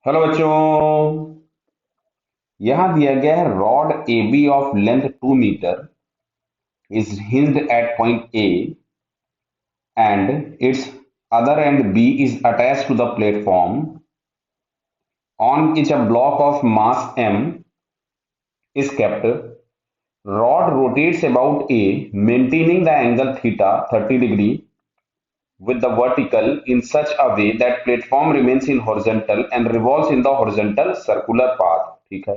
Hello बच्चों। यहां दिया गया है rod A B of length 2 metre is hinged at point A and its other end B is attached to the platform on which a block of mass M is kept. Rod rotates about A, maintaining the angle theta 30 degree with the vertical in such a way that platform remains in horizontal and revolves in the horizontal circular path. ठीक है।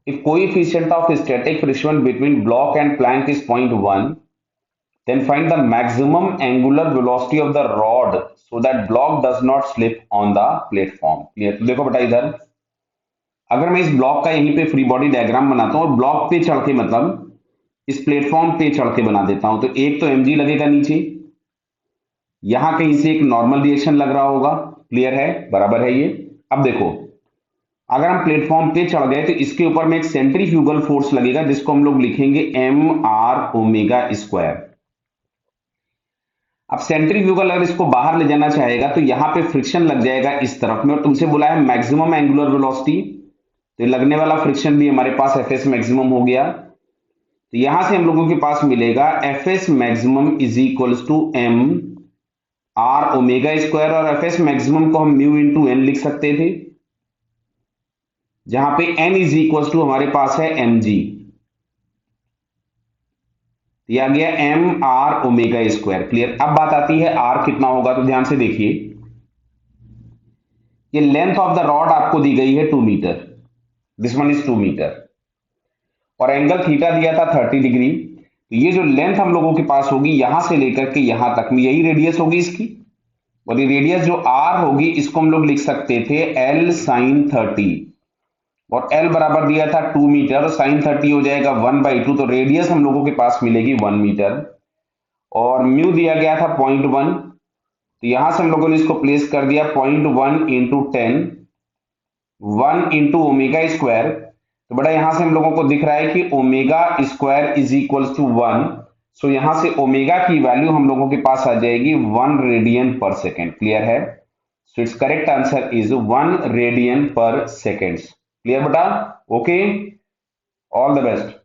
If coefficient of static friction between block and plank is 0.1, then find the maximum angular velocity of the rod so that block does not slip on the platform. Clear? तो देखो बेटा इधर अगर मैं इस block का यहीं पे फ्री बॉडी डायग्राम बनाता हूँ और ब्लॉक पे चढ़ के मतलब इस प्लेटफॉर्म पे चढ़ के बना देता हूं तो एक तो mg लगेगा नीचे, यहां कहीं से एक नॉर्मल रिएक्शन लग रहा होगा। क्लियर है? बराबर है ये। अब देखो अगर हम प्लेटफॉर्म पे चढ़ गए तो इसके ऊपर में एक सेंट्रीफ्यूगल फोर्स लगेगा जिसको हम लोग लिखेंगे एम आर ओमेगा स्क्वायर। अब सेंट्रीफ्यूगल अगर इसको बाहर ले जाना चाहेगा तो यहां पे फ्रिक्शन लग जाएगा इस तरफ में और तुमसे बोला है मैक्सिमम एंगुलर वेलोसिटी, तो लगने वाला फ्रिक्शन भी हमारे पास एफ एस मैक्सिमम हो गया। तो यहां से हम लोगों के पास मिलेगा F S maximum is equals to M R omega square और एफ एस मैक्सिमम को हम म्यू इंटू एन लिख सकते थे, जहां पे n इज इक्वल टू हमारे पास है mg। आ गया M R omega square. Clear? अब बात आती है r कितना होगा, तो ध्यान से देखिए ये लेंथ ऑफ द रॉड आपको दी गई है 2 metre, this one is 2 metre और एंगल थीटा दिया था 30 डिग्री। तो ये जो लेंथ हम लोगों के पास होगी यहां से लेकर के यहां तक में यही रेडियस होगी इसकी, और ये रेडियस जो r होगी इसको हम लोग लिख सकते थे l साइन 30 और L बराबर दिया था 2 मीटर, साइन 30 हो जाएगा 1/2, तो रेडियस हम लोगों के पास मिलेगी 1 मीटर और म्यू दिया गया था 0.1, तो यहां से हम लोगों ने इसको प्लेस कर दिया 0.1 इंटू 10 1 इंटू ओमेगा स्क्वायर। तो बड़ा यहां से हम लोगों को दिख रहा है कि omega square is equal to 1, so यहां से ओमेगा की वैल्यू हम लोगों के पास आ जाएगी 1 रेडियन पर सेकेंड। क्लियर है? So it's correct answer is 1 radian पर सेकेंड। क्लियर बेटा? Okay, all the best.